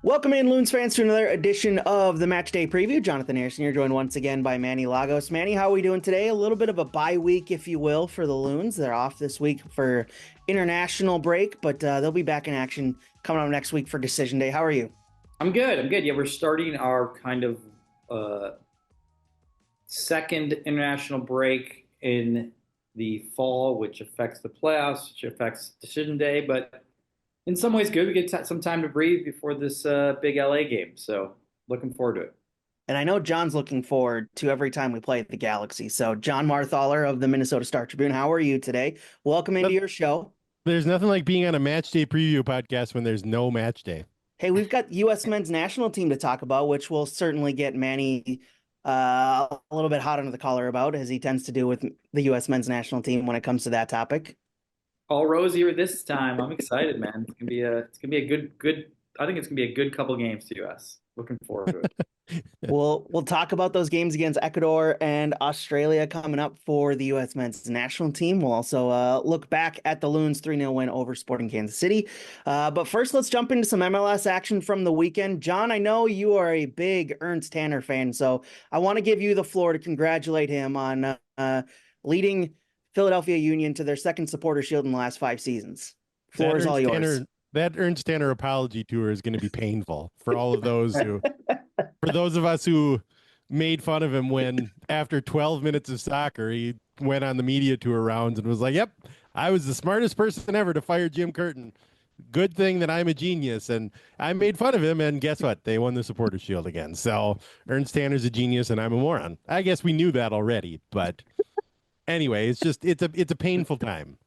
Welcome in, Loons fans, to another edition of the Matchday Preview. Jonathan Harrison here, joined once again by Manny Lagos. Manny, how are we doing today? A little bit of a bye week, if you will, for the Loons. They're off this week for international break, but they'll be back in action coming up next week for Decision Day. How are you? I'm good. I'm good. Yeah, we're starting our kind of uh, second international break in the fall, which affects the playoffs, which affects decision day. But in some ways, good. We get some time to breathe before this big LA game. So looking forward to it. And I know John's looking forward to every time we play at the Galaxy. So, Jon Marthaler of the Minnesota Star Tribune, how are you today? Welcome into But your show. there's nothing like being on a match day preview podcast when there's no match day. Hey, we've got U.S. men's national team to talk about, which will certainly get Manny a little bit hot under the collar about, as he tends to do with the U.S. men's national team when it comes to that topic. All rosier this time. I'm excited, man. It's gonna be a good. I think it's gonna be a good couple games to us. Looking forward to it. We'll talk about those games against Ecuador and Australia coming up for the U.S. men's national team. We'll also look back at the Loons 3-0 win over Sporting Kansas City. But first, let's jump into some MLS action from the weekend. John, I know you are a big Ernst Tanner fan, so I want to give you the floor to congratulate him on leading Philadelphia Union to their second Supporter Shield in the last 5 seasons. Floor is all yours. That Ernst Tanner apology tour is going to be painful for all of those who, for those of us who made fun of him when after 12 minutes of soccer, he went on the media tour rounds and was like, yep, I was the smartest person ever to fire Jim Curtin. Good thing that I'm a genius. And I made fun of him. And guess what? They won the Supporter Shield again. So Ernst Tanner's a genius and I'm a moron. I guess we knew that already. But anyway, it's a painful time.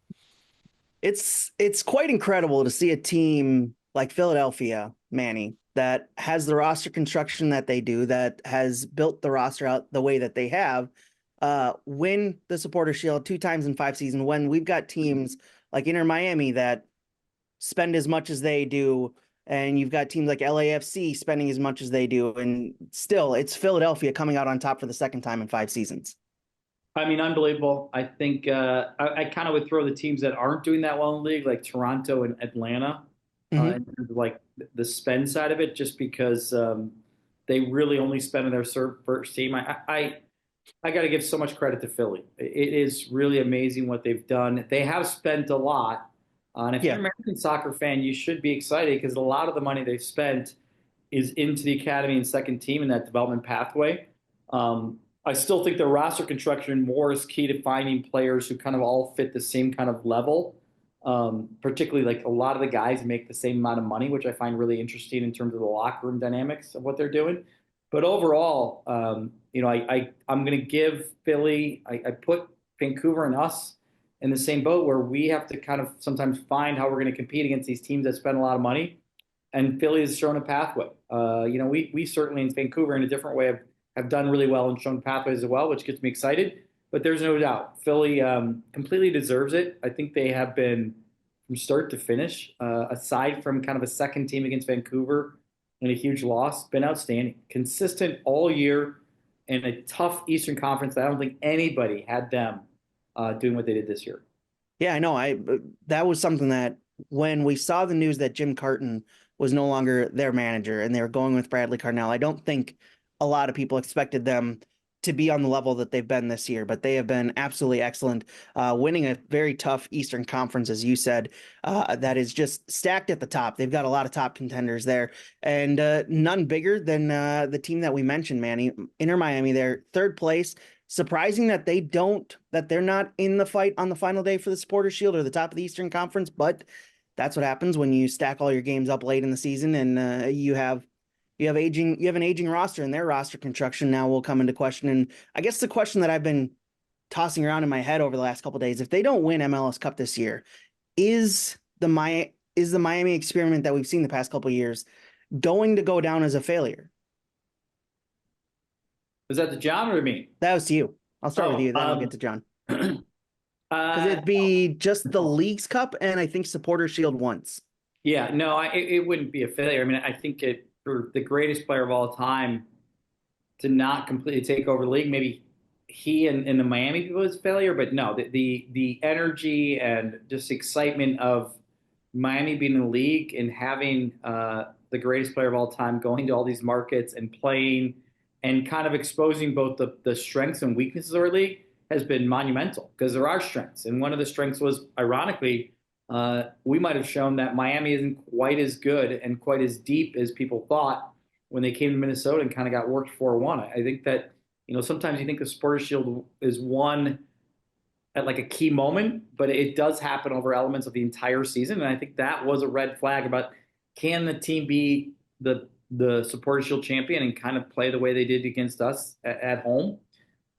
It's quite incredible to see a team like Philadelphia, Manny, that has the roster construction that they do, that has built the roster out the way that they have, win the Supporter Shield 2 times in 5 seasons, when we've got teams like Inter Miami that spend as much as they do, and you've got teams like LAFC spending as much as they do, and still it's Philadelphia coming out on top for the second time in 5 seasons. I mean, unbelievable. I think I kind of would throw the teams that aren't doing that well in the league, like Toronto and Atlanta, in terms of like the spend side of it, just because they really only spend on their first team. I got to give so much credit to Philly. It is really amazing what they've done. They have spent a lot. And if you're an American soccer fan, you should be excited because a lot of the money they've spent is into the academy and second team in that development pathway. I still think the roster construction more is key to finding players who kind of all fit the same kind of level. Particularly like a lot of the guys make the same amount of money, which I find really interesting in terms of the locker room dynamics of what they're doing. But overall, I'm going to give Philly, I put Vancouver and us in the same boat where we have to kind of sometimes find how we're going to compete against these teams that spend a lot of money. And Philly has shown a pathway. We certainly in Vancouver in a different way have done really well and shown pathways as well, which gets me excited. But there's no doubt Philly completely deserves it. I think they have been from start to finish, aside from kind of a second team against Vancouver and a huge loss, been outstanding, consistent all year in a tough Eastern Conference. I don't think anybody had them doing what they did this year. Yeah, I know. That was something that when we saw the news that Jim Curtin was no longer their manager and they were going with Bradley Carnell, I don't think a lot of people expected them to be on the level that they've been this year, but they have been absolutely excellent, winning a very tough Eastern Conference, as you said, that is just stacked at the top.'ve got a lot of top contenders there, and none bigger than the team that we mentioned, Manny, Inter Miami. They're third place. Surprising that they're not in the fight on the final day for the Supporter Shield or the top of the Eastern Conference, but that's what happens when you stack all your games up late in the season and you have an aging roster, and their roster construction now will come into question. And I guess the question that I've been tossing around in my head over the last couple of days, if they don't win MLS Cup this year, is the Miami experiment that we've seen the past couple of years going to go down as a failure? Was that to John or to me? That was to you. I'll start with you, then I'll get to John. Because it'd be just the Leagues Cup and I think Supporter Shield once. Yeah, no, it wouldn't be a failure. I mean, I think for the greatest player of all time to not completely take over the league, maybe he and the Miami people was a failure, but no, the energy and just excitement of Miami being in the league and having the greatest player of all time, going to all these markets and playing and kind of exposing both the strengths and weaknesses of our league has been monumental because there are strengths. And one of the strengths was, ironically, we might have shown that Miami isn't quite as good and quite as deep as people thought when they came to Minnesota and kind of got worked 4-1. I think that, sometimes you think the Supporters Shield is won at like a key moment, but it does happen over elements of the entire season. And I think that was a red flag about, can the team be the Supporters Shield champion and kind of play the way they did against us at home?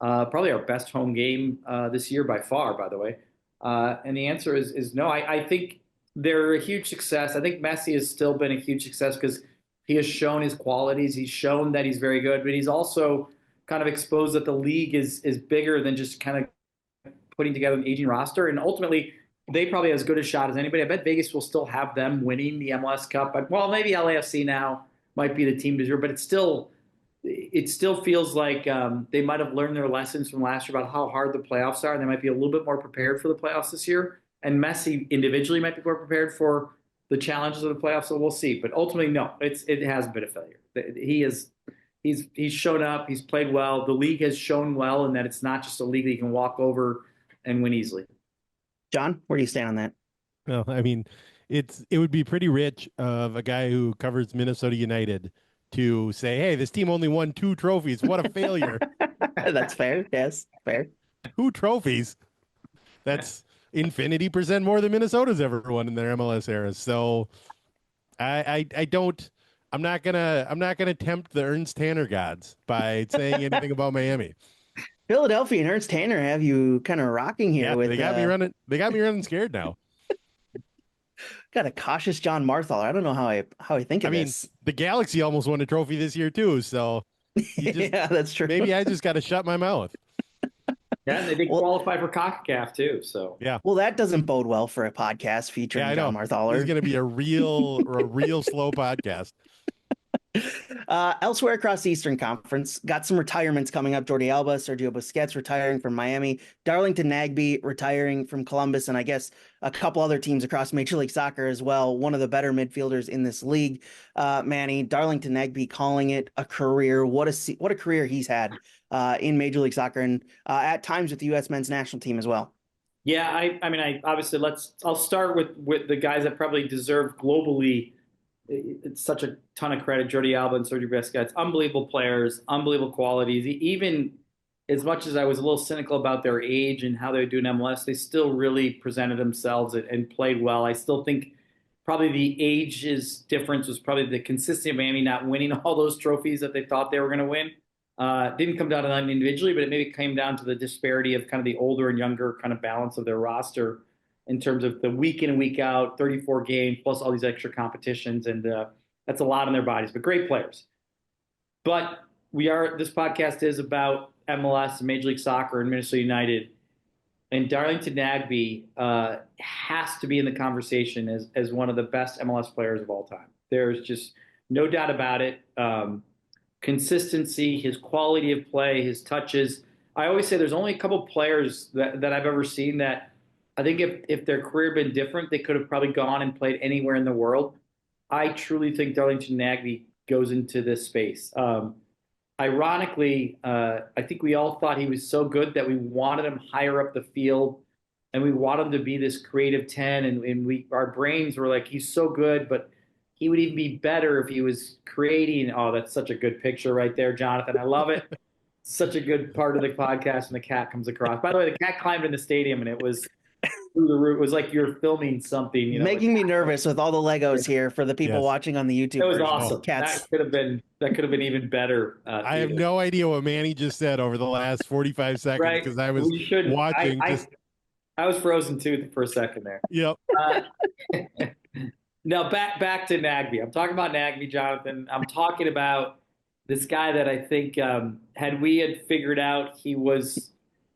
Probably our best home game this year by far, by the way. And the answer is no. I think they're a huge success. I think Messi has still been a huge success because he has shown his qualities. He's shown that he's very good, but he's also kind of exposed that the league is bigger than just kind of putting together an aging roster. And ultimately, they probably have as good a shot as anybody. I bet Vegas will still have them winning the MLS Cup. Well, maybe LAFC now might be the team to do, but it still feels like they might have learned their lessons from last year about how hard the playoffs are, and they might be a little bit more prepared for the playoffs this year. And Messi individually might be more prepared for the challenges of the playoffs, so we'll see. But ultimately, no, it hasn't been a failure. He's shown up, he's played well. The league has shown well, and that it's not just a league that you can walk over and win easily. John, where do you stand on that? Well, I mean, it would be pretty rich of a guy who covers Minnesota United to say, hey, this team only won 2 trophies. What a failure. That's fair. Yes, fair. 2 trophies. That's infinity% more than Minnesota's ever won in their MLS era. So I'm not gonna tempt the Ernst Tanner gods by saying anything about Miami. Philadelphia and Ernst Tanner have you kind of rocking here. Yeah, with they got me running scared now. Got a cautious Jon Marthaler. I don't know how I think of this. The Galaxy almost won a trophy this year too, so yeah, that's true. Maybe I just got to shut my mouth. Yeah, and they did qualify for CONCACAF too. So yeah. Well, that doesn't bode well for a podcast featuring Jon Marthaler. It's going to be a real slow podcast. Elsewhere across the Eastern Conference, got some retirements coming up. Jordi Alba, Sergio Busquets retiring from Miami, Darlington Nagbe retiring from Columbus, and I guess a couple other teams across Major League Soccer as well. One of the better midfielders in this league, Manny, Darlington Nagbe, calling it a career. What a career he's had in Major League Soccer, and at times with the U.S. men's national team as well. Yeah, I mean, obviously I'll start with the guys that probably deserve globally. It's such a ton of credit. Jordi Alba and Sergio Busquets, unbelievable players, unbelievable qualities. Even as much as I was a little cynical about their age and how they would do in MLS, they still really presented themselves and played well. I still think probably the age's difference was probably the consistency of Miami not winning all those trophies that they thought they were going to win. Didn't come down to them individually, but it maybe came down to the disparity of kind of the older and younger kind of balance of their roster in terms of the week in and week out, 34 games, plus all these extra competitions. And that's a lot on their bodies, but great players. But this podcast is about MLS and Major League Soccer and Minnesota United. And Darlington Nagbe has to be in the conversation as one of the best MLS players of all time. There's just no doubt about it. Consistency, his quality of play, his touches. I always say there's only a couple players that I've ever seen that I think if their career had been different, they could have probably gone and played anywhere in the world. I truly think Darlington Nagbe goes into this space. Ironically, I think we all thought he was so good that we wanted him higher up the field, and we wanted him to be this creative 10, and our brains were like, he's so good, but he would even be better if he was creating. Oh, that's such a good picture right there, Jonathan. I love it. Such a good part of the podcast when the cat comes across. By the way, the cat climbed in the stadium, and it was through the roof. It was like you're filming something. Making me nervous with all the Legos here for the people watching on the YouTube. It was awesome. Cats. That could have been even better. I have no idea what Manny just said over the last 45 seconds because I was watching. I was frozen too for a second there. Yep. Now back to Nagbe. I'm talking about Nagbe, Jonathan. I'm talking about this guy that I think had figured out he was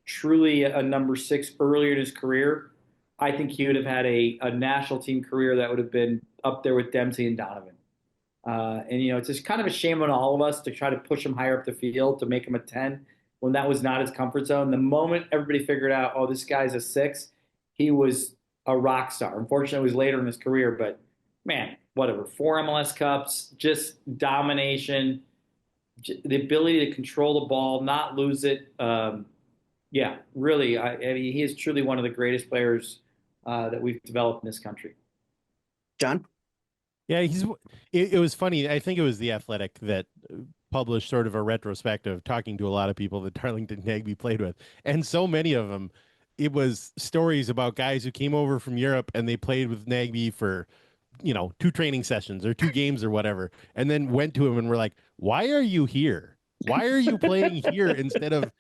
truly a number 6 earlier in his career, I think he would have had a national team career that would have been up there with Dempsey and Donovan. And it's just kind of a shame on all of us to try to push him higher up the field to make him a 10 when that was not his comfort zone. The moment everybody figured out, oh, this guy's a 6, he was a rock star. Unfortunately, it was later in his career, but man, whatever, 4 MLS Cups, just domination, the ability to control the ball, not lose it. Yeah, really, I mean, he is truly one of the greatest players that we've developed in this country. John? Yeah, it was funny. I think it was The Athletic that published sort of a retrospective talking to a lot of people that Darlington Nagbe played with. And so many of them, it was stories about guys who came over from Europe and they played with Nagbe for, 2 training sessions or 2 games or whatever, and then went to him and were like, "Why are you here? Why are you playing here instead of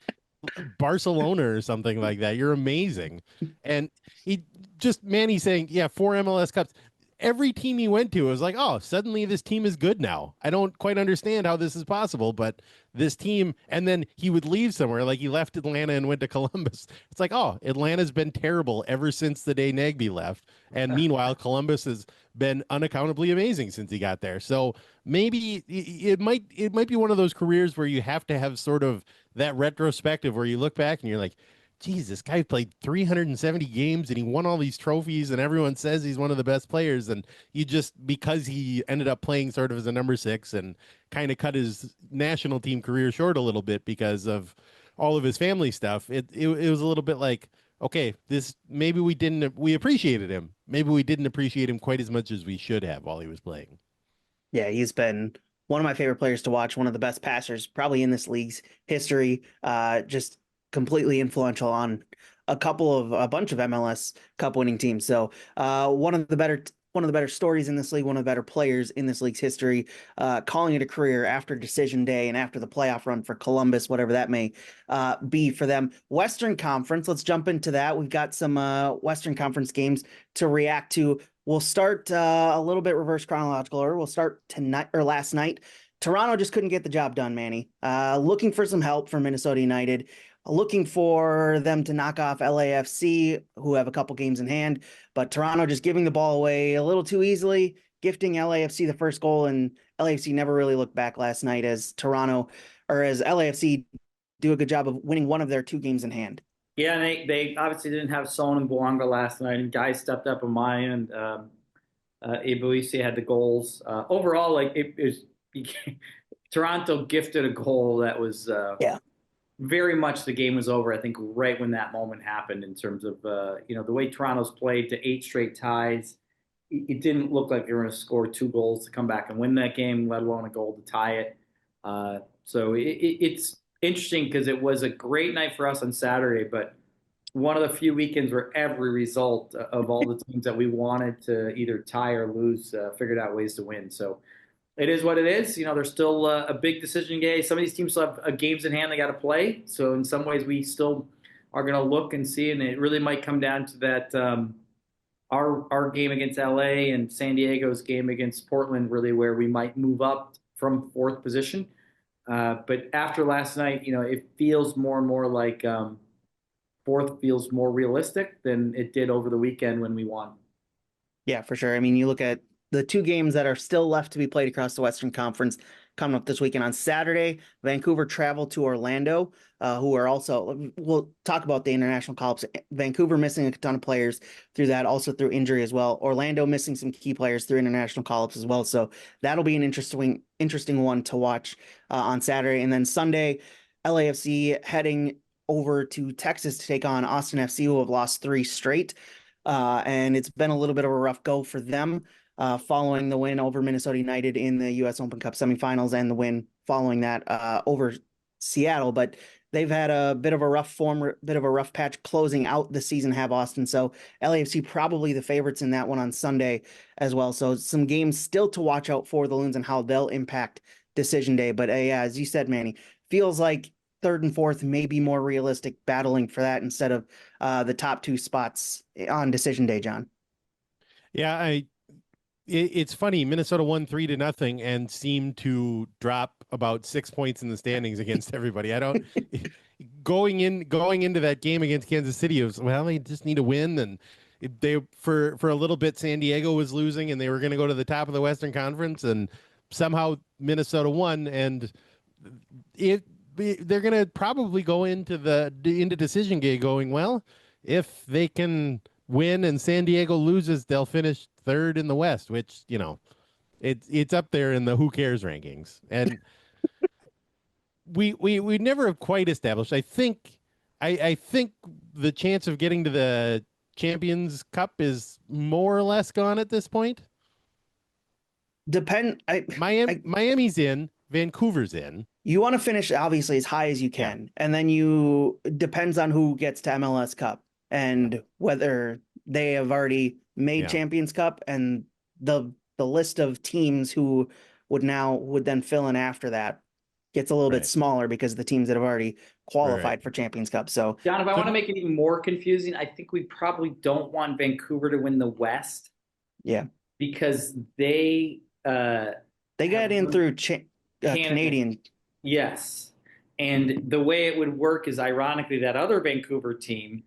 Barcelona or something like that? You're amazing." And he just, Manny saying, yeah, 4 MLS Cups. Every team he went to was like, oh, suddenly this team is good now. I don't quite understand how this is possible, but this team, and then he would leave somewhere, like he left Atlanta and went to Columbus. It's like, oh, Atlanta's been terrible ever since the day Nagbe left. And meanwhile, Columbus has been unaccountably amazing since he got there. So maybe it might be one of those careers where you have to have sort of that retrospective where you look back and you're like, geez, this guy played 370 games and he won all these trophies and everyone says he's one of the best players. And you just, because he ended up playing sort of as a number 6 and kind of cut his national team career short a little bit because of all of his family stuff, it was a little bit like, okay, maybe we appreciated him. Maybe we didn't appreciate him quite as much as we should have while he was playing. Yeah, he's been one of my favorite players to watch, one of the best passers probably in this league's history. Just completely influential on a bunch of MLS Cup winning teams. So one of the better stories in this league, one of the better players in this league's history, calling it a career after decision day and after the playoff run for Columbus, whatever that may be for them. Western Conference, let's jump into that. We've got some Western Conference games to react to. We'll start a little bit reverse chronological order. We'll start tonight or last night. Toronto just couldn't get the job done, Manny. Looking for some help from Minnesota United, looking for them to knock off LAFC, who have a couple games in hand, but Toronto just giving the ball away a little too easily, gifting LAFC the first goal, and LAFC never really looked back last night as LAFC do a good job of winning one of their 2 games in hand. Yeah, and they obviously didn't have Son and Bouanga last night, and guys stepped up on my end. Ibuisi had the goals. Overall, like it was, Toronto gifted a goal that was very much the game was over. I think right when that moment happened, in terms of the way Toronto's played to 8 straight ties, it didn't look like they were going to score 2 goals to come back and win that game, let alone a goal to tie it. So it's interesting because it was a great night for us on Saturday, but one of the few weekends where every result of all the teams that we wanted to either tie or lose figured out ways to win. So it is what it is. There's still a big decision game. Some of these teams still have games in hand they got to play. So in some ways, we still are going to look and see, and it really might come down to that our game against LA and San Diego's game against Portland, really where we might move up from 4th position. But after last night, it feels more and more like 4th feels more realistic than it did over the weekend when we won. Yeah, for sure. I mean, you look at the 2 games that are still left to be played across the Western Conference coming up this weekend. On Saturday, Vancouver traveled to Orlando, who are also, we'll talk about the international call-ups. Vancouver missing a ton of players through that, also through injury as well. Orlando missing some key players through international call-ups as well. So that'll be an interesting one to watch on Saturday. And then Sunday, LAFC heading over to Texas to take on Austin FC, who have lost 3 straight. And it's been a little bit of a rough go for them. Following the win over Minnesota United in the U.S. Open Cup semifinals and the win following that over Seattle. But they've had a bit of a rough patch closing out the season, have Austin. So LAFC probably the favorites in that one on Sunday as well. So some games still to watch out for the Loons and how they'll impact decision day. But yeah, as you said, Manny, feels like 3rd and 4th may be more realistic battling for that instead of the top 2 spots on decision day, John. Yeah, it's funny. Minnesota won 3-0 and seemed to drop about 6 points in the standings against everybody. I don't going into that game against Kansas City, it was, well, they just need a win. And they for a little bit, San Diego was losing and they were going to go to the top of the Western Conference, and somehow Minnesota won. And they're going to probably go into decision game going, well, if they can win and San Diego loses, they'll finish third in the West, which, you know, it's up there in the who cares rankings. And we never have quite established. I think the chance of getting to the Champions Cup is more or less gone at this point. Miami's in, Vancouver's in. You want to finish obviously as high as you can, and then you depends on who gets to MLS Cup and whether they have already made Champions Cup, and the list of teams who would then fill in after that gets a little bit smaller because of the teams that have already qualified for Champions Cup. So, John, if I want to make it even more confusing, I think we probably don't want Vancouver to win the West. Yeah, because they got in through Canadian. Yes, and the way it would work is, ironically, that other Vancouver team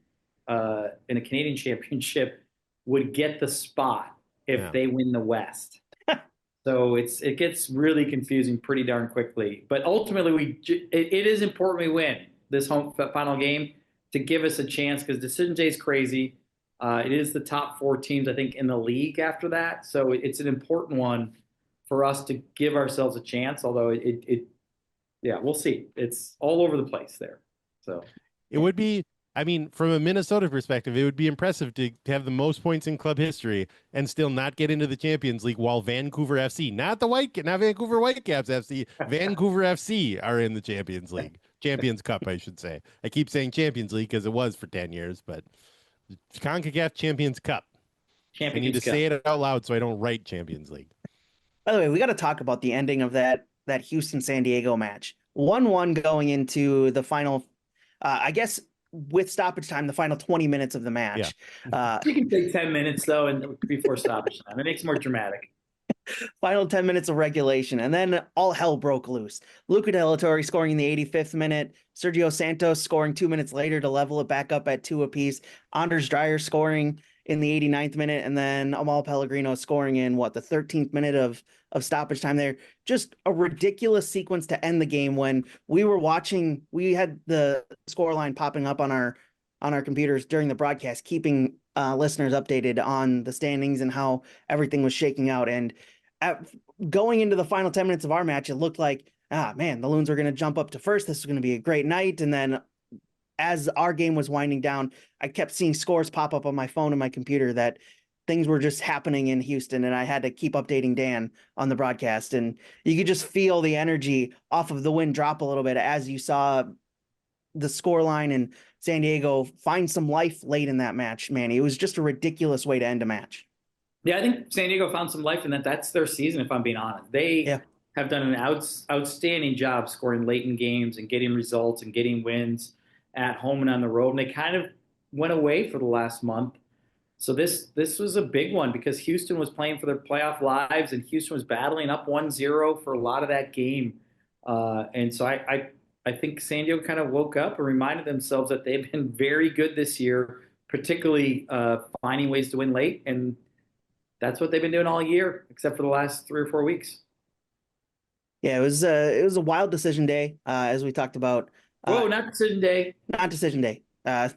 in a Canadian championship would get the spot if they win the West. So it gets really confusing pretty darn quickly. But ultimately, it is important we win this home final game to give us a chance, because Decision Day is crazy. It is the top 4 teams, I think, in the league after that. So it's an important one for us to give ourselves a chance. Although we'll see. It's all over the place there. So it would be, I mean, from a Minnesota perspective, it would be impressive to have the most points in club history and still not get into the Champions League, while Vancouver FC, not Vancouver Whitecaps FC, Vancouver FC are in the Champions League, Champions Cup, I should say. I keep saying Champions League because it was for 10 years, but CONCACAF Champions Cup. I need to say it out loud so I don't write Champions League. By the way, we got to talk about the ending of that Houston-San Diego match. 1-1 going into the final, I guess, with stoppage time, the final 20 minutes of the match. You can take 10 minutes, though, and before stoppage time. It makes it more dramatic. Final 10 minutes of regulation, and then all hell broke loose. Luca De La Torre scoring in the 85th minute, Sergio Santos scoring 2 minutes later to level it back up at 2 apiece, Anders Dreyer scoring in the 89th minute, and then Amal Pellegrino scoring in the 13th minute of stoppage time there. Just a ridiculous sequence to end the game. When we were watching, we had the scoreline popping up on our computers during the broadcast, keeping listeners updated on the standings and how everything was shaking out. And going into the final 10 minutes of our match, it looked like, the Loons were going to jump up to first. This was going to be a great night. And then as our game was winding down, I kept seeing scores pop up on my phone and my computer that things were just happening in Houston, and I had to keep updating Dan on the broadcast. And you could just feel the energy off of the wind drop a little bit as you saw the scoreline and San Diego find some life late in that match, Manny. It was just a ridiculous way to end a match. Yeah, I think San Diego found some life in that. That's their season, if I'm being honest. They have done an outstanding job scoring late in games and getting results and getting wins at home and on the road. And they kind of went away for the last month. So this was a big one because Houston was playing for their playoff lives, and Houston was battling up 1-0 for a lot of that game. And so I think San Diego kind of woke up and reminded themselves that they've been very good this year, particularly finding ways to win late. And that's what they've been doing all year, except for the last 3 or 4 weeks. Yeah, it was a wild decision day, as we talked about. Not decision day. Not decision day.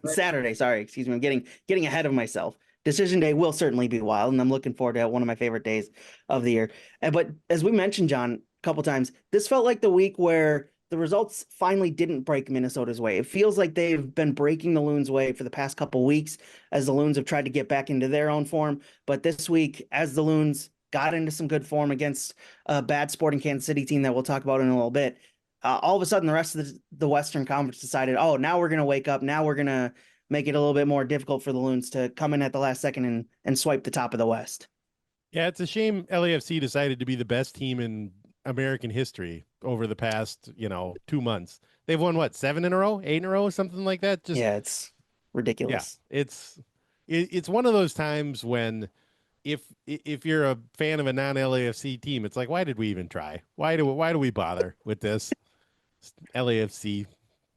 Saturday. Sorry, excuse me. I'm getting ahead of myself. Decision day will certainly be wild, and I'm looking forward to one of my favorite days of the year. But as we mentioned, John, a couple times, this felt like the week where the results finally didn't break Minnesota's way. It feels like they've been breaking the Loons' way for the past couple weeks as the Loons have tried to get back into their own form. But this week, as the Loons got into some good form against a bad Sporting Kansas City team that we'll talk about in a little bit, all of a sudden the rest of the Western Conference decided, now we're going to wake up. Now we're going to make it a little bit more difficult for the Loons to come in at the last second and swipe the top of the West. Yeah, it's a shame LAFC decided to be the best team in American history over the past, 2 months. They've won 7 in a row, 8 in a row, something like that. It's ridiculous. Yeah, it's one of those times when if you're a fan of a non-LAFC team, it's like, why did we even try? Why do we bother with this? LAFC.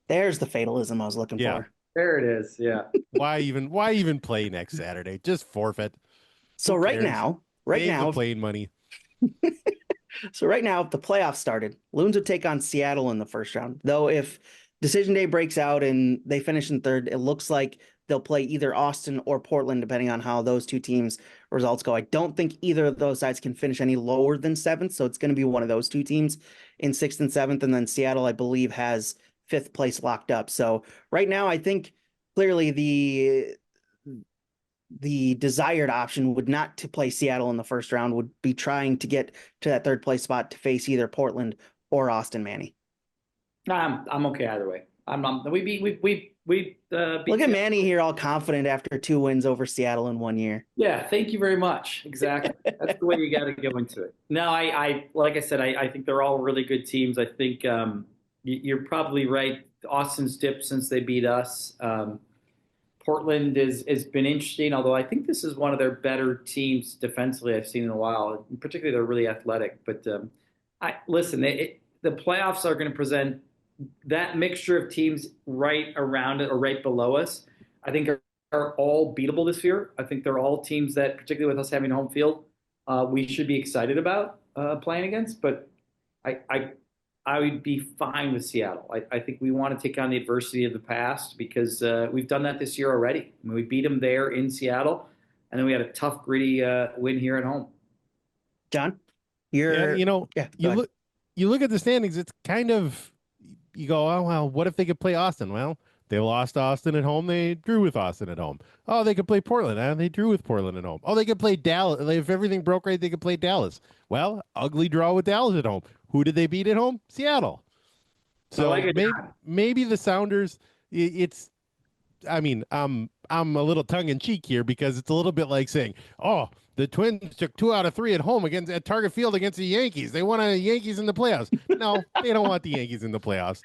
There's the fatalism I was looking for. There it is. Yeah. Why even play next Saturday? Just forfeit. So right now, playing money. So right now, if the playoffs started, Loons would take on Seattle in the first round. Though if Decision Day breaks out and they finish in third, it looks like they'll play either Austin or Portland, depending on how those two teams' results go. I don't think either of those sides can finish any lower than seventh, so it's going to be one of those two teams in sixth and seventh, and then Seattle, I believe, has fifth place locked up. So right now, I think clearly the desired option would not to play Seattle in the first round, would be trying to get to that third place spot to face either Portland or Austin, Manny. I'm okay either way. We beat Look at Manny here, all confident after 2 wins over Seattle in 1 year. Yeah, thank you very much. Exactly. That's the way you got to go into it. No, I like I said, I think they're all really good teams. I think you're probably right. Austin's dipped since they beat us. Portland has been interesting, although I think this is one of their better teams defensively I've seen in a while. Particularly, they're really athletic. But listen, the playoffs are going to present that mixture of teams right around it or right below us. I think are all beatable this year. I think they're all teams that, particularly with us having home field, we should be excited about playing against. But I would be fine with Seattle. I think we want to take on the adversity of the past because we've done that this year already. I mean, we beat them there in Seattle, and then we had a tough, gritty win here at home. John, you look at the standings. It's kind of, you go, oh well, what if they could play Austin? Well, they lost to Austin at home. They drew with Austin at home. Oh, they could play Portland. They drew with Portland at home. Oh, they could play Dallas. If everything broke right, they could play Dallas. Ugly draw with Dallas at home. Who did they beat at home? Seattle. So maybe the Sounders. I'm a little tongue in cheek here because it's a little bit like saying, oh, the Twins took 2 out of 3 at home at Target Field against the Yankees. They want the Yankees in the playoffs. No, they don't want the Yankees in the playoffs.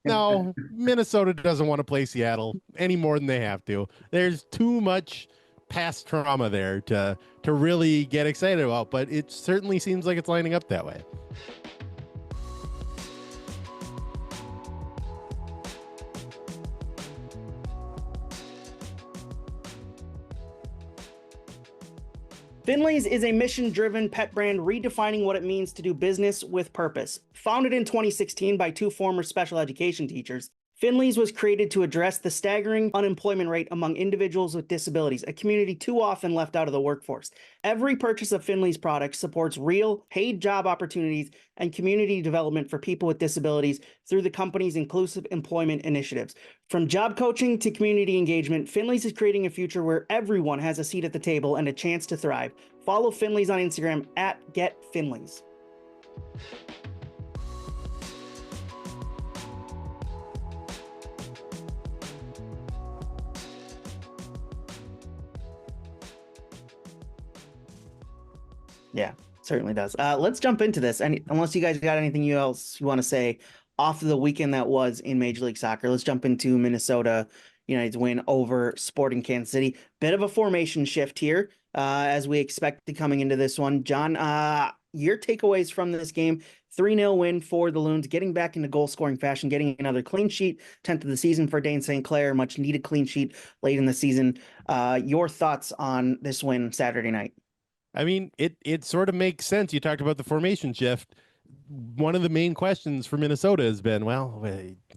No, Minnesota doesn't want to play Seattle any more than they have to. There's too much past trauma there to really get excited about, but it certainly seems like it's lining up that way. Finley's is a mission-driven pet brand redefining what it means to do business with purpose. Founded in 2016 by 2 former special education teachers, Finley's was created to address the staggering unemployment rate among individuals with disabilities, a community too often left out of the workforce. Every purchase of Finley's products supports real, paid job opportunities and community development for people with disabilities through the company's inclusive employment initiatives. From job coaching to community engagement, Finley's is creating a future where everyone has a seat at the table and a chance to thrive. Follow Finley's on Instagram @GetFinleys. Yeah, certainly does. Let's jump into this. Unless you guys got anything else you want to say off of the weekend that was in Major League Soccer, let's jump into Minnesota United's win over Sporting Kansas City. Bit of a formation shift here, as we expected coming into this one. John, your takeaways from this game: 3-0 win for the Loons, getting back into goal-scoring fashion, getting another clean sheet, 10th of the season for Dane St. Clair, much needed clean sheet late in the season. Your thoughts on this win Saturday night? I mean, it sort of makes sense. You talked about the formation shift. One of the main questions for Minnesota has been, well,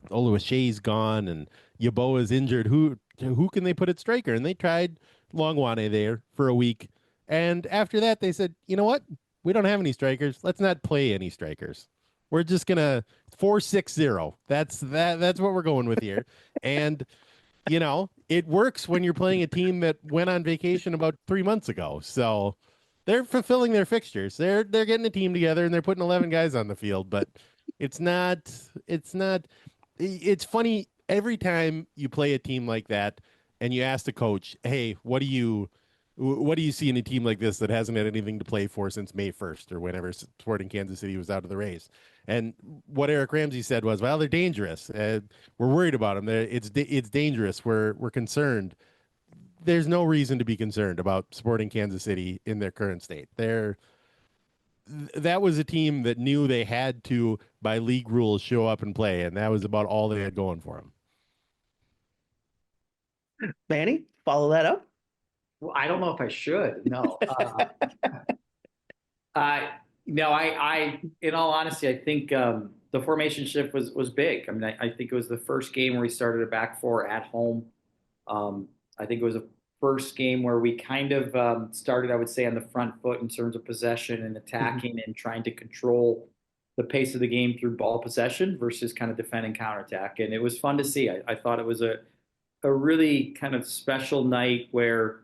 Oluwaseyi's gone and Yeboah's injured. Who can they put at striker? And they tried Longwane there for a week. And after that, they said, you know what? We don't have any strikers. Let's not play any strikers. We're just going to 4-6-0. That's what we're going with here. And it works when you're playing a team that went on vacation about 3 months ago. So they're fulfilling their fixtures. They're getting a team together and they're putting 11 guys on the field, but it's funny every time you play a team like that and you ask the coach, hey, what do you see in a team like this that hasn't had anything to play for since May 1st or whenever Sporting Kansas City was out of the race? And what Eric Ramsay said was, well, they're dangerous. We're worried about them. It's dangerous. We're concerned. There's no reason to be concerned about Sporting Kansas City in their current state. That was a team that knew they had to, by league rules, show up and play, and that was about all they had going for them. Manny, follow that up? Well, I don't know if I should. No. No, in all honesty, I think the formation shift was big. I mean, I think it was the first game where we started a back four at home. I think it was a first game where we kind of started, I would say, on the front foot in terms of possession and attacking and trying to control the pace of the game through ball possession versus kind of defend and counterattack. And it was fun to see. I thought it was a really kind of special night where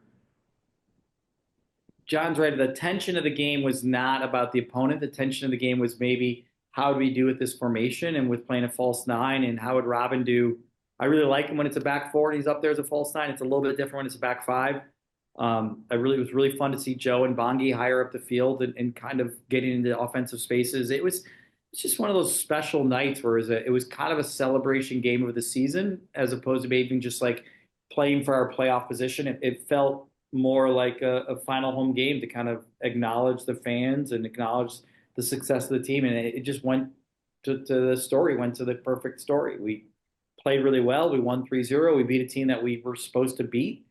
John's right. The tension of the game was not about the opponent. The tension of the game was maybe how do we do with this formation and with playing a false nine, and how would Robin do? I really like him when it's a back four and he's up there as a false nine. It's a little bit different when it's a back five. It was really fun to see Joe and Bongi higher up the field and kind of getting into offensive spaces. It's just one of those special nights where it was kind of a celebration game of the season as opposed to maybe just like playing for our playoff position. It felt more like a final home game to kind of acknowledge the fans and acknowledge the success of the team. And it just went to the story, went to the perfect story. We played really well. We won 3-0. We beat a team that we were supposed to beat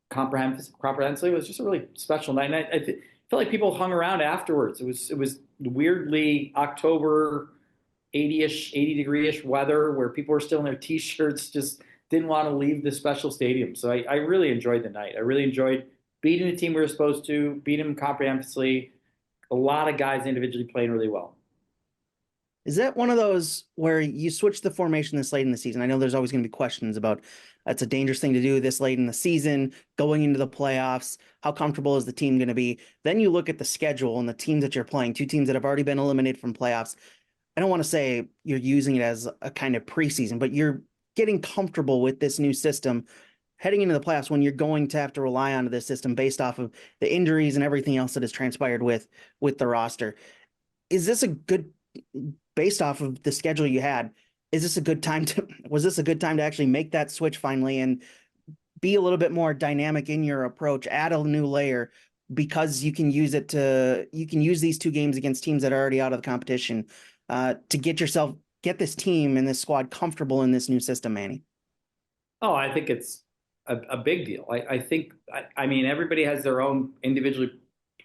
comprehensively. It was just a really special night. And I feel like people hung around afterwards. It was weirdly October 80 degree-ish weather where people were still in their T-shirts, just didn't want to leave the special stadium. So I really enjoyed the night. I really enjoyed beating the team we were supposed to, beating them comprehensively. A lot of guys individually playing really well. Is that one of those where you switch the formation this late in the season? I know there's always going to be questions about that's a dangerous thing to do this late in the season, going into the playoffs. How comfortable is the team going to be? Then you look at the schedule and the teams that you're playing, two teams that have already been eliminated from playoffs. I don't want to say you're using it as a kind of preseason, but you're getting comfortable with this new system heading into the playoffs when you're going to have to rely on this system based off of the injuries and everything else that has transpired with the roster. Is this a good, based off of the schedule you had, was this a good time to actually make that switch finally and be a little bit more dynamic in your approach, add a new layer, because you can use these two games against teams that are already out of the competition to get this team and this squad comfortable in this new system, Manny? Oh, I think it's a big deal. I mean, everybody has their own individually,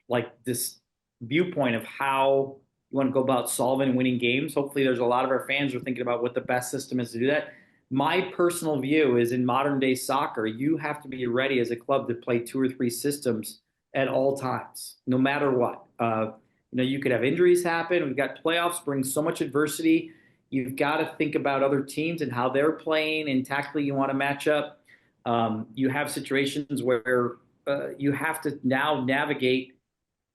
like this viewpoint of how you want to go about solving and winning games. Hopefully there's a lot of our fans who are thinking about what the best system is to do that. My personal view is in modern day soccer, you have to be ready as a club to play 2 or 3 systems at all times, no matter what. You could have injuries happen. We've got playoffs bring so much adversity. You've got to think about other teams and how they're playing, and tactically you want to match up. You have situations where you have to now navigate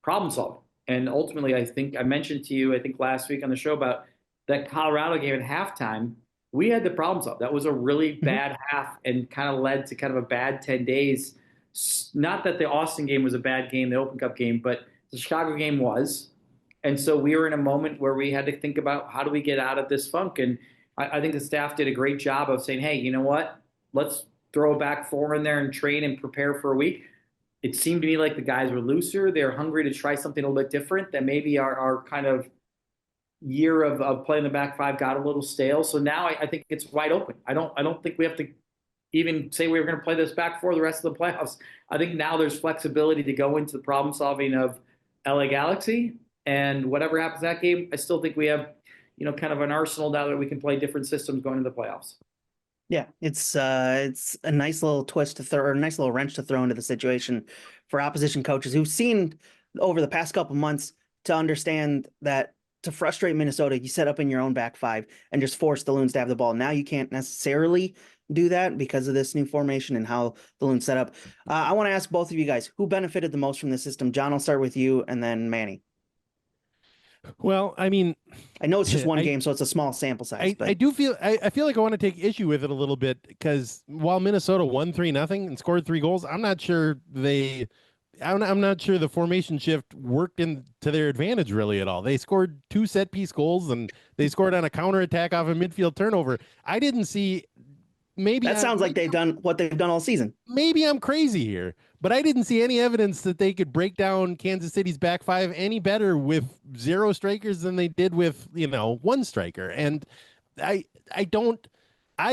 problem solving. And ultimately, I think I mentioned to you, I think last week on the show about that Colorado game at halftime. We had the problem solved. That was a really bad half and kind of led to kind of a bad 10 days. Not that the Austin game was a bad game, the Open Cup game, but the Chicago game was. And so we were in a moment where we had to think about how do we get out of this funk. And I think the staff did a great job of saying, hey, you know what? Let's throw a back four in there and train and prepare for a week. It seemed to me like the guys were looser. They're hungry to try something a little bit different, that maybe our kind of year of playing the back five got a little stale. So now I think it's wide open. I don't think we have to even say we were going to play this back four the rest of the playoffs. I think now there's flexibility to go into the problem solving of LA Galaxy, and whatever happens that game, I still think we have, kind of an arsenal now that we can play different systems going into the playoffs. Yeah, it's a nice little twist to throw, or a nice little wrench to throw into the situation for opposition coaches who've seen over the past couple months to understand that to frustrate Minnesota, you set up in your own back five and just force the Loons to have the ball. Now you can't necessarily do that because of this new formation and how the Loons set up. I want to ask both of you guys, who benefited the most from the system? John, I'll start with you, and then Manny. Well, I mean, I know it's just one game, so it's a small sample size. I feel like I want to take issue with it a little bit, because while Minnesota won 3-0 and scored 3 goals, I'm not sure the formation shift worked into their advantage really at all. They scored 2 set piece goals and they scored on a counterattack off a midfield turnover. I didn't see. Maybe that sounds like they've done what they've done all season. Maybe I'm crazy here, but I didn't see any evidence that they could break down Kansas City's back five any better with 0 strikers than they did with, 1 striker. And I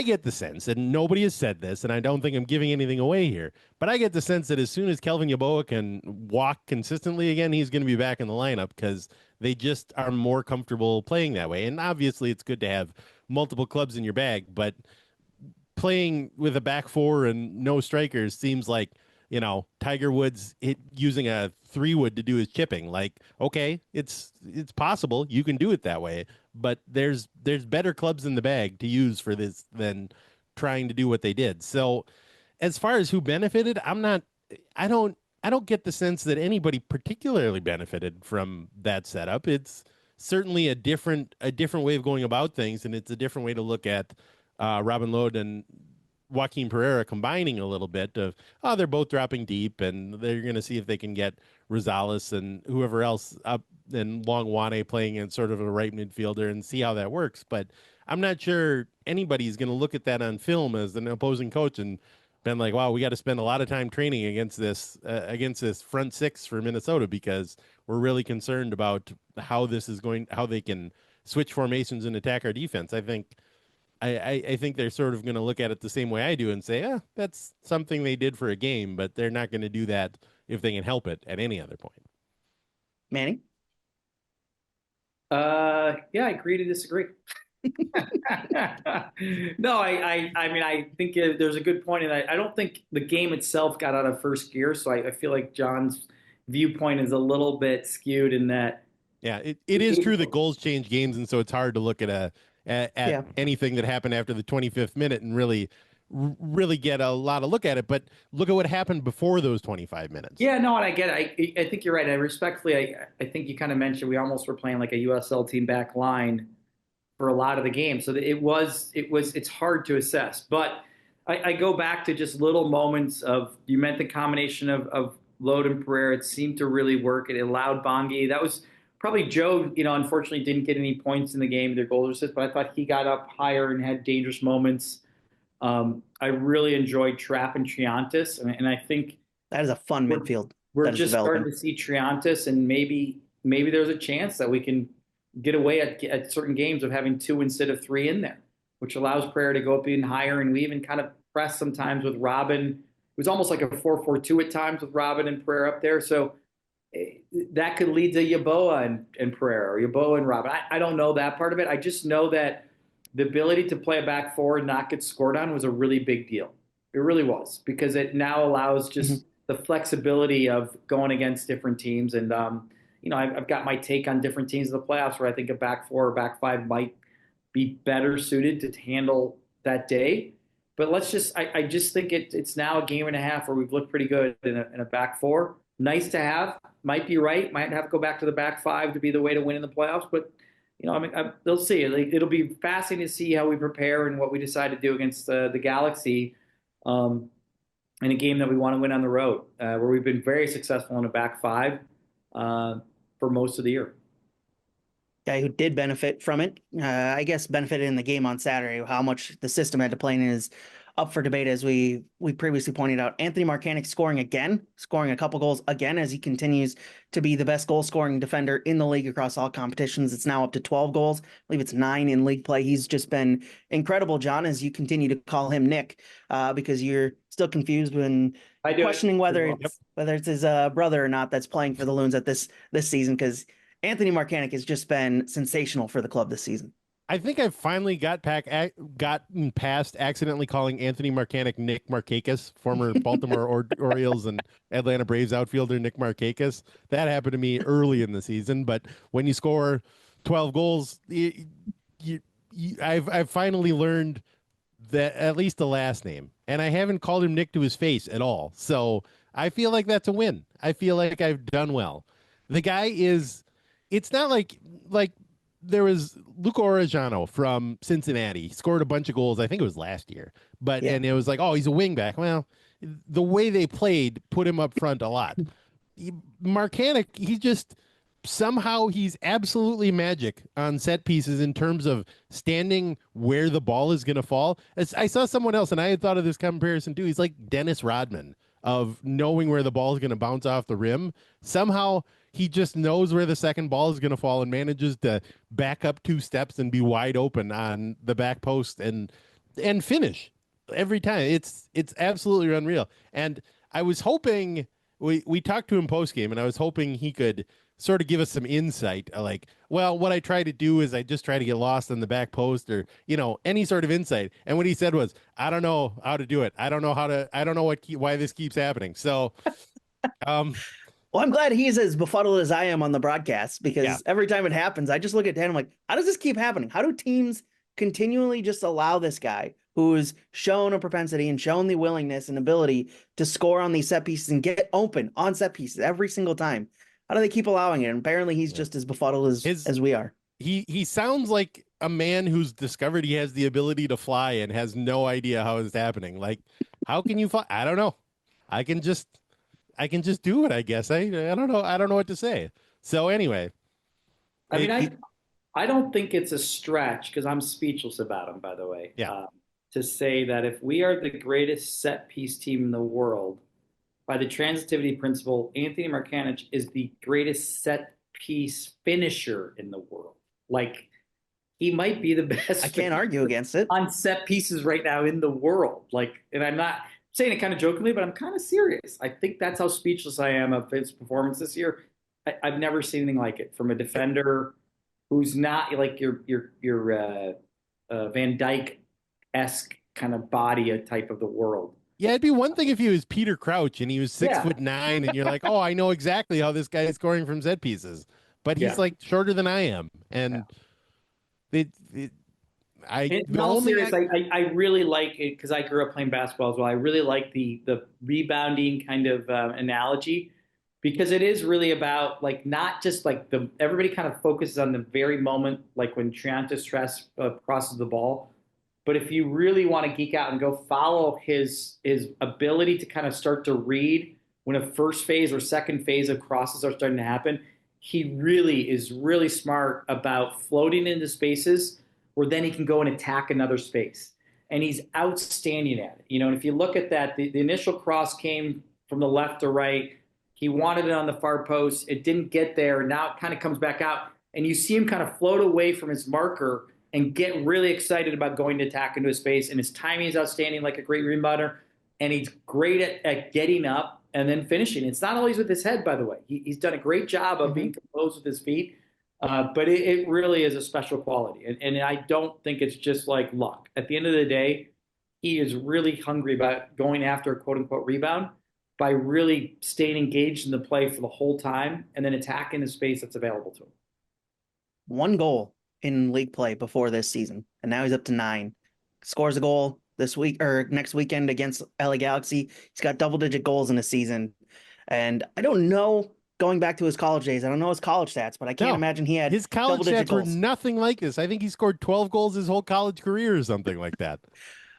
get the sense, and nobody has said this, and I don't think I'm giving anything away here, but I get the sense that as soon as Kelvin Yeboah can walk consistently again, he's going to be back in the lineup, because they just are more comfortable playing that way. And obviously it's good to have multiple clubs in your bag, but playing with a back four and no strikers seems like, Tiger Woods using a 3-wood to do his chipping. Like, okay, it's possible you can do it that way, but there's better clubs in the bag to use for this than trying to do what they did. So as far as who benefited, I don't get the sense that anybody particularly benefited from that setup. It's certainly a different way of going about things, and it's a different way to look at Robin Lod and Joaquin Pereira combining a little bit of, they're both dropping deep, and they're going to see if they can get Rosales and whoever else up, and Long Wane playing in sort of a right midfielder, and see how that works. But I'm not sure anybody's going to look at that on film as an opposing coach and been like, wow, we got to spend a lot of time training against this front six for Minnesota, because we're really concerned about how they can switch formations and attack our defense. I think they're sort of going to look at it the same way I do and say, that's something they did for a game, but they're not going to do that if they can help it at any other point. Manny? Yeah, I agree to disagree. No, I mean, I think there's a good point, and I don't think the game itself got out of first gear, so I feel like John's viewpoint is a little bit skewed in that. Yeah, it is true that goals change games, and so it's hard to look at anything that happened after the 25th minute and really get a lot of look at it. But look at what happened before those 25 minutes. Yeah, no, and I get it. I think you're right. I respectfully, I think you kind of mentioned we almost were playing like a USL team back line for a lot of the game. So it's hard to assess. But I go back to just little moments of, you meant the combination of Lod and Pereira. It seemed to really work. It allowed Bongi. That was probably Joe, unfortunately didn't get any points in the game, their goals assist, but I thought he got up higher and had dangerous moments. I really enjoyed Trapp and Triantis, and I think that is a fun midfield. We're just starting to see Triantis, and maybe there's a chance that we can get away at certain games of having 2 instead of 3 in there, which allows Pereira to go up even higher, and we even kind of press sometimes with Robin. It was almost like a 4-4-2 at times with Robin and Pereira up there, so that could lead to Yeboah and Pereira, or Yeboah and Robin. I don't know that part of it. I just know that the ability to play a back four and not get scored on was a really big deal. It really was, because it now allows just the flexibility of going against different teams. And, I've got my take on different teams in the playoffs where I think a back four or back five might be better suited to handle that day. But I just think it's now a game and a half where we've looked pretty good in a back four. Nice to have. Might be right. Might have to go back to the back five to be the way to win in the playoffs. But, they'll see. It'll be fascinating to see how we prepare and what we decide to do against the Galaxy in a game that we want to win on the road, where we've been very successful in a back five for most of the year. Guy who did benefit from it, I guess benefited in the game on Saturday. How much the system had to play in is up for debate, as we previously pointed out. Anthony Markanich scoring a couple goals again, as he continues to be the best goal scoring defender in the league across all competitions. It's now up to 12 goals. I believe it's 9 in league play. He's just been incredible, John, as you continue to call him Nick, because you're still confused when questioning whether it's his brother or not that's playing for the Loons at this season, because Anthony Markanich has just been sensational for the club this season. I think I've finally gotten past accidentally calling Anthony Markanich Nick Markakis, former Baltimore Orioles and Atlanta Braves outfielder Nick Markakis. That happened to me early in the season, but when you score 12 goals, I've finally learned that at least the last name, and I haven't called him Nick to his face at all. So I feel like that's a win. I feel like I've done well. The guy is. It's not like there was Luca Orejano from Cincinnati. He scored a bunch of goals. I think it was last year. And it was like, oh, he's a wingback. Well, the way they played put him up front a lot. Markanich, he's absolutely magic on set pieces in terms of standing where the ball is going to fall. I saw someone else, and I had thought of this comparison too. He's like Dennis Rodman of knowing where the ball is going to bounce off the rim. Somehow he just knows where the second ball is going to fall and manages to back up 2 steps and be wide open on the back post and finish every time. It's absolutely unreal. And I was hoping we talked to him post game, and I was hoping he could sort of give us some insight. Like, well, what I try to do is I just try to get lost in the back post, or any sort of insight. And what he said was, I don't know how to do it. I don't know why this keeps happening. So, um, Well, I'm glad he's as befuddled as I am on the broadcast, yeah, because every time it happens, I just look at Dan. I'm like, how does this keep happening? How do teams continually just allow this guy who's shown a propensity and shown the willingness and ability to score on these set pieces and get open on set pieces every single time? How do they keep allowing it? And apparently he's just as befuddled as we are. he sounds like a man who's discovered he has the ability to fly and has no idea how it's happening. Like, how can you fly? I don't know. I can just do it, I guess. I don't know. I don't know what to say. So anyway, I mean, I don't think it's a stretch, because I'm speechless about him, by the way. Yeah. To say that if we are the greatest set piece team in the world, by the transitivity principle, Anthony Markanich is the greatest set piece finisher in the world. Like, he might be the best. I can't argue against it. On set pieces right now in the world. Like, and I'm not saying it kind of jokingly, but I'm kind of serious. I think that's how speechless I am of his performance this year. I've never seen anything like it from a defender who's not like your Van Dyke-esque kind of body type of the world. Yeah, it'd be one thing if he was Peter Crouch and he was 6'9", and you're like, oh, I know exactly how this guy is scoring from set pieces. But he's like shorter than I am, and I really like it, because I grew up playing basketball as well. I really like the rebounding kind of analogy, because it is really about, like, not just like everybody kind of focuses on the very moment, like when Triantis Stress crosses the ball. But if you really want to geek out and go follow his ability to kind of start to read when a first phase or second phase of crosses are starting to happen, he really is really smart about floating into spaces where then he can go and attack another space. And he's outstanding at it. And if you look at that, the initial cross came from the left to right. He wanted it on the far post. It didn't get there. Now it kind of comes back out. And you see him kind of float away from his marker and get really excited about going to attack into a space. And his timing is outstanding, like a great rebounder. And he's great at getting up and then finishing. It's not always with his head, by the way. He's done a great job of being composed with his feet. But it really is a special quality. And I don't think it's just like luck. At the end of the day, he is really hungry about going after a quote-unquote rebound by really staying engaged in the play for the whole time and then attacking the space that's available to him. 1 goal in league play before this season, and now he's up to 9. Scores a goal this week or next weekend against LA Galaxy. He's got double-digit goals in a season. And I don't know, going back to his college days, I don't know his college stats, but I can't imagine he had his college stats goals. were nothing like this. I think he scored 12 goals his whole college career or something like that.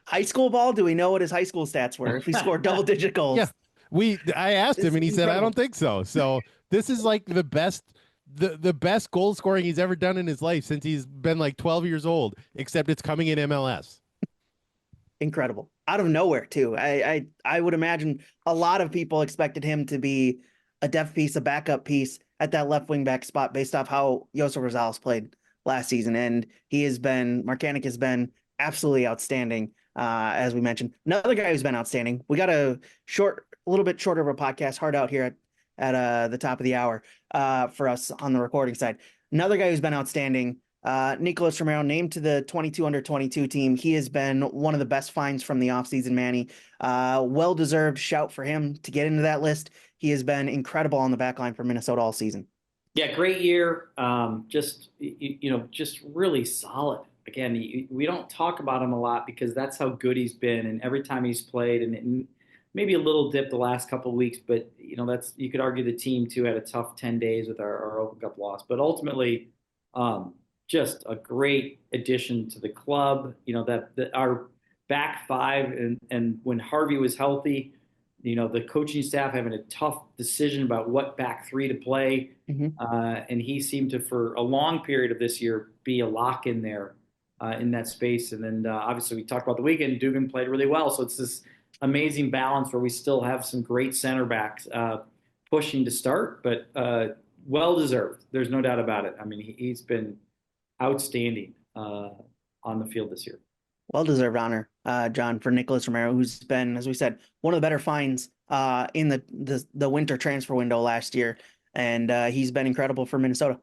High school ball, do we know what his high school stats were if he scored double-digit goals? Yeah. I asked him and he said, I don't think so. So this is like the best goal scoring he's ever done in his life since he's been like 12 years old, except it's coming in MLS. Incredible. Out of nowhere, too. I would imagine a lot of people expected him to be a depth piece, a backup piece at that left wing back spot based off how Josef Rosales played last season. And Markanich has been absolutely outstanding, as we mentioned. Another guy who's been outstanding. We got a little bit shorter of a podcast, hard out here at the top of the hour for us on the recording side. Another guy who's been outstanding, Nicolas Romero, named to the 22 under 22 team. He has been one of the best finds from the offseason, Manny. Well-deserved shout for him to get into that list. He has been incredible on the back line for Minnesota all season. Yeah, great year. Just really solid. Again, we don't talk about him a lot because that's how good he's been. And every time he's played, and maybe a little dip the last couple of weeks, but you could argue the team too had a tough 10 days with our Open Cup loss. But ultimately, just a great addition to the club. That our back five, and when Harvey was healthy, the coaching staff having a tough decision about what back three to play. And he seemed to, for a long period of this year, be a lock in there in that space. And then obviously we talked about the weekend, Dugan played really well. So it's this amazing balance where we still have some great center backs pushing to start, but well-deserved. There's no doubt about it. I mean, he's been outstanding on the field this year. Well-deserved honor, John, for Nicolas Romero, who's been, as we said, one of the better finds in the winter transfer window last year. and he's been incredible for Minnesota.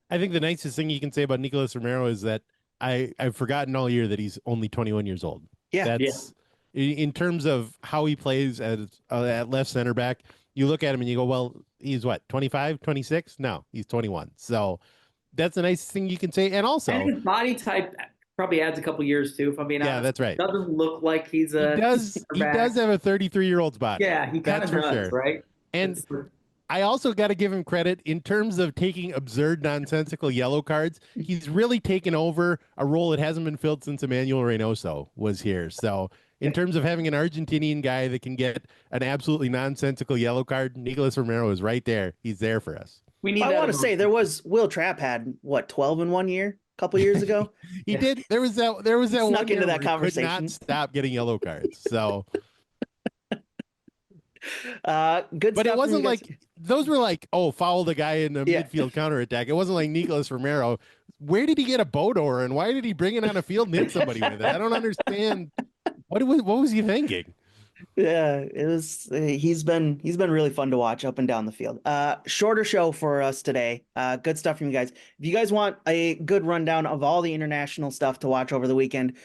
I think the nicest thing you can say about Nicolas Romero is that I've forgotten all year that he's only 21 years old. Yeah. That's in terms of how he plays at left center back. You look at him and you go, well, he's what, 25, 26? No, he's 21. So that's the nicest thing you can say. And also, and his body type probably adds a couple years too, if I'm being honest. Yeah, that's right. Doesn't look like he's a. He does have a 33-year-old's body. Yeah, he kind of does, sure. Right? And I also got to give him credit in terms of taking absurd, nonsensical yellow cards. He's really taken over a role that hasn't been filled since Emmanuel Reynoso was here. So in terms of having an Argentinian guy that can get an absolutely nonsensical yellow card, Nicolas Romero is right there. He's there for us. I want to say there was Will Trapp had what, 12 in 1 year, a couple years ago. He did. There was that Snuck one into that could conversation. not stop getting yellow cards. So. Good but stuff. It wasn't like those were like, oh, foul the guy in the midfield counterattack. It wasn't like Nicolas Romero. Where did he get a boat oar and why did he bring it on a field and hit somebody with it? I don't understand. What was he thinking? Yeah, it was. He's been really fun to watch up and down the field. Shorter show for us today. Good stuff from you guys. If you guys want a good rundown of all the international stuff to watch over the weekend,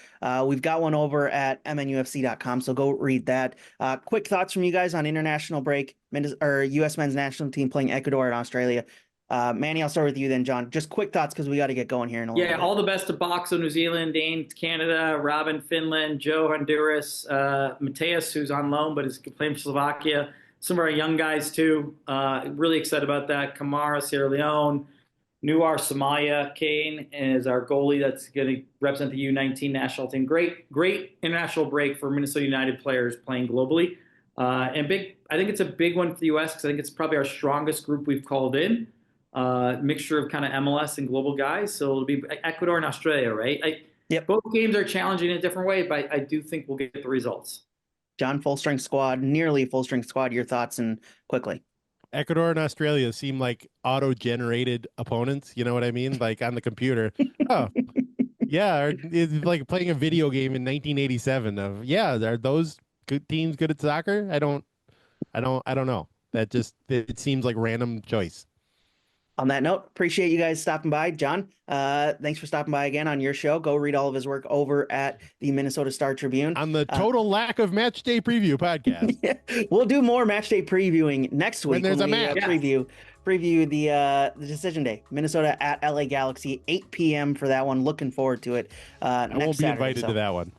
we've got one over at MNUFC.com. So go read that. Quick thoughts from you guys on international break. U.S. men's national team playing Ecuador and Australia. Manny, I'll start with you then, John. Just quick thoughts because we got to get going here in a little bit. All the best to Boxo, New Zealand, Dane, Canada, Robin, Finland, Joe, Honduras, Mateus, who's on loan but is playing for Slovakia. Some of our young guys too. Really excited about that. Kamara, Sierra Leone, Nuar, Somalia, Kane is our goalie that's going to represent the U19 national team. Great international break for Minnesota United players playing globally. And big. I think it's a big one for the U.S. because I think it's probably our strongest group we've called in. Mixture of kind of MLS and global guys. So it'll be Ecuador and Australia, right? Both games are challenging in a different way, but I do think we'll get the results. John, full strength squad, nearly full strength squad. Your thoughts and quickly. Ecuador and Australia seem like auto-generated opponents. You know what I mean? Like on the computer. Oh, yeah. It's like playing a video game in 1987 of, are those good teams good at soccer? I don't know. It seems like random choice. On that note, appreciate you guys stopping by. John, thanks for stopping by again on your show. Go read all of his work over at the Minnesota Star Tribune. On the total lack of match day preview podcast. We'll do more match day previewing next week. When there's a match. Preview the decision day. Minnesota at LA Galaxy, 8 p.m. for that one. Looking forward to it. I won't be invited to that one.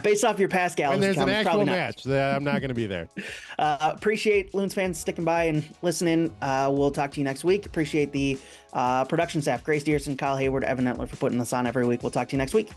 Based off your past Galaxy when there's comments, an actual match, I'm not going to be there. Appreciate Loons fans sticking by and listening. We'll talk to you next week. Appreciate the production staff, Grace Dearson, Kyle Hayward, Evan Etler for putting this on every week. We'll talk to you next week.